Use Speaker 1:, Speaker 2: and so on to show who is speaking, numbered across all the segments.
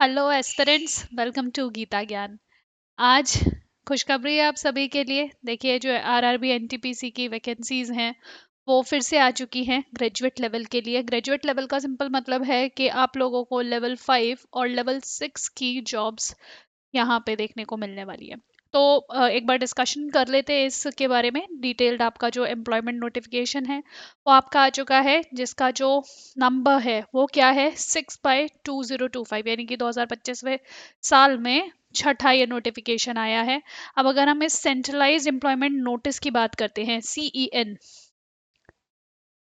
Speaker 1: Hello aspirants, welcome to Geeta Gyan. आज खुशखबरी है आप सभी के लिए। देखिए, जो आरआरबी एनटीपीसी की वैकेंसीज हैं वो फिर से आ चुकी हैं ग्रेजुएट लेवल के लिए। ग्रेजुएट लेवल का सिंपल मतलब है कि आप लोगों को लेवल 5 और लेवल 6 की जॉब्स यहाँ पे देखने को मिलने वाली है। तो एक बार डिस्कशन कर लेते हैं इसके बारे में। डिटेल्ड आपका जो एम्प्लॉयमेंट नोटिफिकेशन है वो आपका आ चुका है, जिसका जो नंबर है वो क्या है, 6/2025, यानी कि 2025वें साल में छठा ये नोटिफिकेशन आया है। अब अगर हम इस सेंट्रलाइज एम्प्लॉयमेंट नोटिस की बात करते हैं, CEN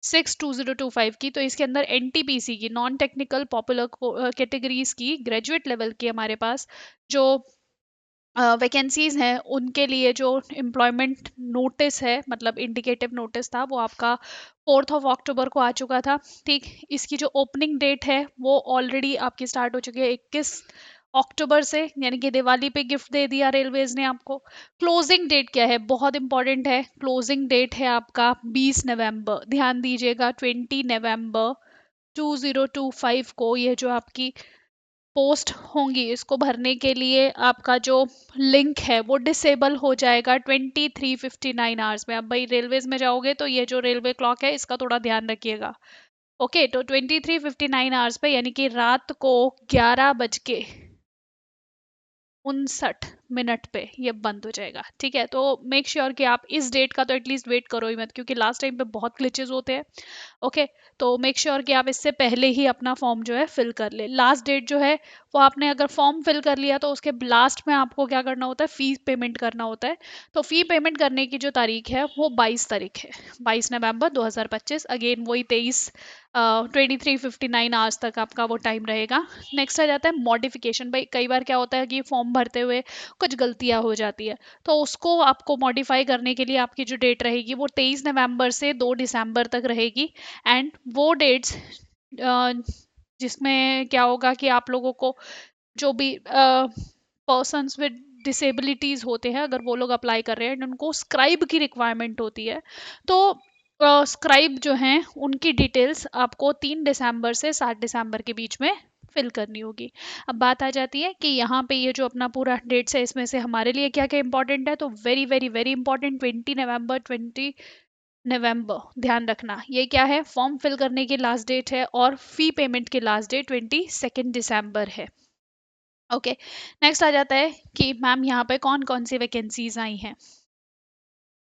Speaker 1: 6/2025 की, तो इसके अंदर एनटीपीसी की नॉन टेक्निकल पॉपुलर कैटेगरीज की ग्रेजुएट लेवल की हमारे पास जो वैकेंसीज हैं उनके लिए जो एम्प्लॉयमेंट नोटिस है, मतलब इंडिकेटिव नोटिस था, वो आपका 4 अक्टूबर को आ चुका था। ठीक, इसकी जो ओपनिंग डेट है वो ऑलरेडी आपकी स्टार्ट हो चुकी है 21 अक्टूबर से, यानी कि दिवाली पे गिफ्ट दे दिया रेलवेज ने आपको। क्लोजिंग डेट क्या है, बहुत इंपॉर्टेंट है। क्लोजिंग डेट है आपका 20 नवंबर, ध्यान दीजिएगा, 20 नवंबर 2025 को ये जो आपकी पोस्ट होंगी, इसको भरने के लिए आपका जो लिंक है वो डिसेबल हो जाएगा 23:59 में। अब भाई रेलवेज में जाओगे तो ये जो रेलवे क्लॉक है इसका थोड़ा ध्यान रखिएगा। ओके, तो 23:59 पे, यानी कि रात को 11:59 पे ये बंद हो जाएगा। ठीक है, तो मेक श्योर कि आप इस डेट का तो एटलीस्ट वेट करो ही मत, क्योंकि लास्ट टाइम पे बहुत ग्लिचेस होते हैं। ओके, तो मेक श्योर कि आप इससे पहले ही अपना फॉर्म जो है फिल कर ले। लास्ट डेट जो है वो, आपने अगर फॉर्म फिल कर लिया तो उसके लास्ट में आपको क्या करना होता है, फीस पेमेंट करना होता है। तो फी पेमेंट करने की जो तारीख है वो 22 तारीख है, 22 नवंबर 2025। अगेन वही 23:59 तक आपका वो टाइम रहेगा। नेक्स्ट आ जाता है मॉडिफिकेशन। भाई कई बार क्या होता है कि फॉर्म भरते हुए कुछ गलतियां हो जाती है, तो उसको आपको मॉडिफाई करने के लिए आपकी जो डेट रहेगी वो 23 नवंबर से 2 दिसंबर तक रहेगी। एंड वो डेट्स जिसमें क्या होगा कि आप लोगों को जो भी पर्सन्स विद डिसेबिलिटीज होते हैं, अगर वो लोग अप्लाई कर रहे हैं, उनको स्क्राइब की रिक्वायरमेंट होती है। तो स्क्राइब जो हैं उनकी डिटेल्स आपको 3 दिसंबर से 7 दिसंबर के बीच में फिल करनी होगी। अब बात आ जाती है कि यहाँ पे ये जो अपना पूरा डेट्स है इसमें से हमारे लिए क्या क्या इंपॉर्टेंट है, तो वेरी वेरी वेरी इंपॉर्टेंट, 20 नवंबर ध्यान रखना, ये क्या है, फॉर्म फिल करने की लास्ट डेट है और फी पेमेंट की लास्ट डेट 22 दिसंबर है। ओके, नेक्स्ट आ जाता है कि मैम यहाँ पे कौन कौन सी वैकेंसीज आई हैं।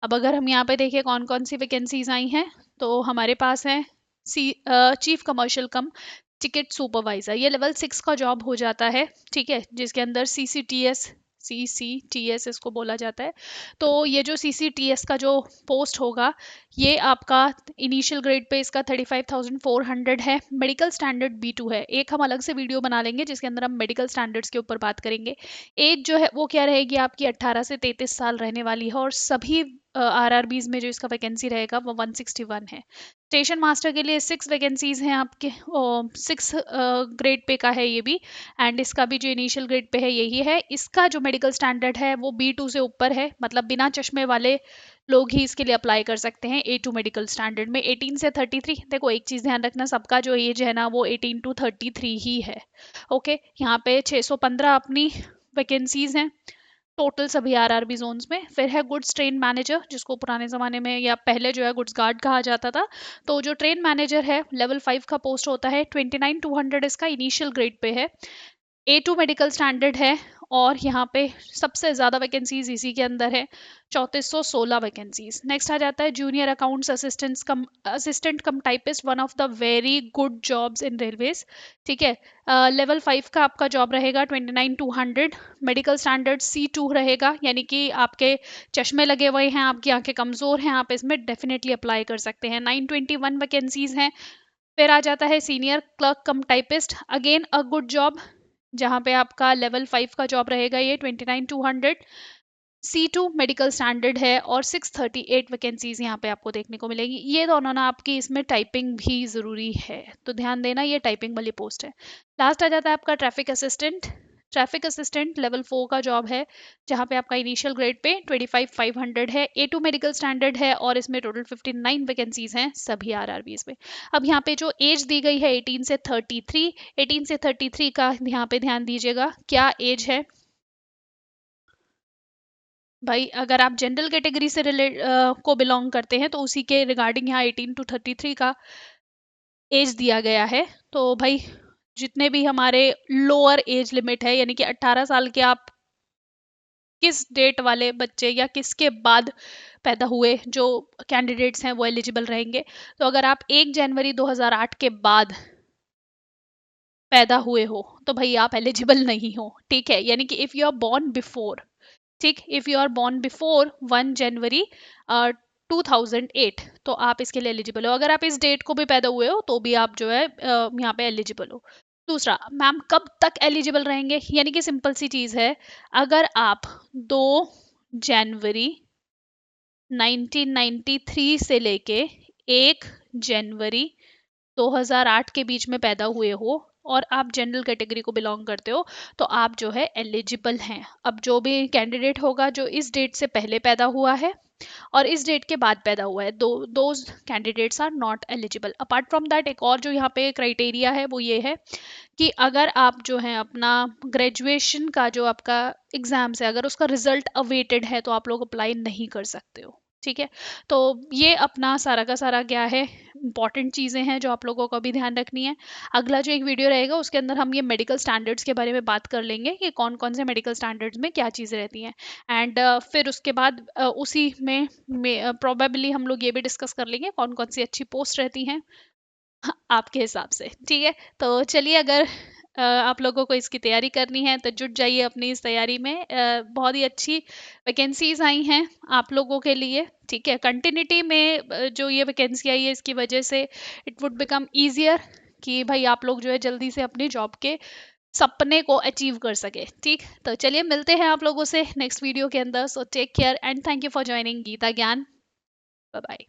Speaker 1: अब अगर हम यहाँ पे देखें कौन कौन सी वैकेंसीज आई हैं, तो हमारे पास है चीफ कमर्शियल कम टिकट सुपरवाइजर, ये लेवल 6 का जॉब हो जाता है। ठीक है, जिसके अंदर CCTS इसको बोला जाता है। तो ये जो CCTS का जो पोस्ट होगा, ये आपका इनिशियल ग्रेड पे इसका 35,400 है। मेडिकल स्टैंडर्ड B2 है। एक हम अलग से वीडियो बना लेंगे जिसके अंदर हम मेडिकल स्टैंडर्ड्स के ऊपर बात करेंगे। एज जो है वो क्या रहेगी आपकी, 18 से 33 साल रहने वाली है, और सभी आरआरबीज में जो इसका वैकेंसी रहेगा वो 161 है। स्टेशन मास्टर के लिए 6 वैकेंसीज हैं आपके, 6 ग्रेड पे का है ये भी। एंड इसका भी जो इनिशियल ग्रेड पे है यही है। इसका जो मेडिकल स्टैंडर्ड है वो B2 से ऊपर है, मतलब बिना चश्मे वाले लोग ही इसके लिए अप्लाई कर सकते हैं। A2 मेडिकल स्टैंडर्ड में 18 से 33। देखो एक चीज़ ध्यान रखना, सबका जो एज है ना वो 18 to 33 ही है। ओके, यहाँ पे 615 अपनी वैकेंसीज हैं टोटल सभी आरआरबी जोन्स में। फिर है गुड्स ट्रेन मैनेजर, जिसको पुराने ज़माने में या पहले जो है गुड्स गार्ड कहा जाता था। तो जो ट्रेन मैनेजर है लेवल 5 का पोस्ट होता है, 29,200 इसका इनिशियल ग्रेड पे है। A2 मेडिकल स्टैंडर्ड है, और यहाँ पे सबसे ज़्यादा वैकेंसीज इसी के अंदर है, 3416 वैकेंसीज। नेक्स्ट आ जाता है junior accounts assistant come typist, one of the very good jobs in railways. ठीक है, लेवल 5 का आपका जॉब रहेगा 29,200। मेडिकल स्टैंडर्ड C2 रहेगा, यानी कि आपके चश्मे लगे हुए हैं, आपकी आंखें कमज़ोर हैं, आप इसमें डेफिनेटली अप्लाई कर सकते हैं। 921 वैकेंसीज हैं। फिर आ जाता है senior clerk come typist, again a good job, जहाँ पे आपका लेवल 5 का जॉब रहेगा ये 29,200। C2 मेडिकल स्टैंडर्ड है, और 638 वैकेंसीज यहाँ पे आपको देखने को मिलेगी। ये दोनों ना आपकी इसमें टाइपिंग भी ज़रूरी है, तो ध्यान देना, ये टाइपिंग वाली पोस्ट है। लास्ट आ जाता है आपका traffic assistant, traffic assistant level 4 का जॉब है, जहाँ पे आपका इनिशियल ग्रेड पे 25,500 है। A2 मेडिकल स्टैंडर्ड है और इसमें टोटल 59 वैकेंसीज हैं सभी आरआरबीज में। अब यहाँ पे जो एज दी गई है 18 से 33, 18 से 33 का यहाँ पे ध्यान दीजिएगा क्या एज है भाई। अगर आप जनरल कैटेगरी से रिलेट को बिलोंग करते हैं तो उसी के रिगार्डिंग यहाँ 18 टू 33 का एज दिया गया है। तो भाई जितने भी हमारे लोअर एज लिमिट है, यानी कि 18 साल के आप किस डेट वाले बच्चे या किसके बाद पैदा हुए जो कैंडिडेट्स हैं वो एलिजिबल रहेंगे। तो अगर आप 1 जनवरी 2008 के बाद पैदा हुए हो तो भाई आप एलिजिबल नहीं हो, ठीक है। यानी कि if you are born before, ठीक, if you are born before 1 जनवरी 2008 तो आप इसके लिए एलिजिबल हो। अगर आप इस डेट को भी पैदा हुए हो तो भी आप जो है यहाँ पे एलिजिबल हो। दूसरा, मैम कब तक एलिजिबल रहेंगे, यानी कि सिंपल सी चीज़ है, अगर आप 2 जनवरी 1993 से लेके 1 जनवरी 2008 के बीच में पैदा हुए हो और आप जनरल कैटेगरी को बिलोंग करते हो तो आप जो है एलिजिबल हैं। अब जो भी कैंडिडेट होगा जो इस डेट से पहले पैदा हुआ है और इस डेट के बाद पैदा हुआ है, दो candidates are not eligible. Apart from that एक और जो यहाँ पे क्राइटेरिया है वो ये है कि अगर आप जो है अपना ग्रेजुएशन का जो आपका एग्जाम्स है अगर उसका रिजल्ट अवेटेड है तो आप लोग अप्लाई नहीं कर सकते हो, ठीक है। तो ये अपना सारा का सारा क्या है इंपॉर्टेंट चीज़ें हैं जो आप लोगों को भी ध्यान रखनी है। अगला जो एक वीडियो रहेगा उसके अंदर हम ये मेडिकल स्टैंडर्ड्स के बारे में बात कर लेंगे कि कौन कौन से मेडिकल स्टैंडर्ड्स में क्या चीज़ें रहती हैं। एंड फिर उसके बाद उसी में प्रोबेबली हम लोग ये भी डिस्कस कर लेंगे कौन कौन सी अच्छी पोस्ट रहती हैं आपके हिसाब से, ठीक है। तो चलिए, अगर आप लोगों को इसकी तैयारी करनी है तो जुट जाइए अपनी इस तैयारी में। बहुत ही अच्छी वैकेंसीज आई हैं आप लोगों के लिए, ठीक है। कंटिन्यूटी में जो ये वैकेंसी आई है इसकी वजह से इट वुड बिकम ईजियर कि भाई आप लोग जो है जल्दी से अपने जॉब के सपने को अचीव कर सके, ठीक। तो चलिए मिलते हैं आप लोगों से नेक्स्ट वीडियो के अंदर। So take care and thank you for joining Geeta Gyan. Bye bye.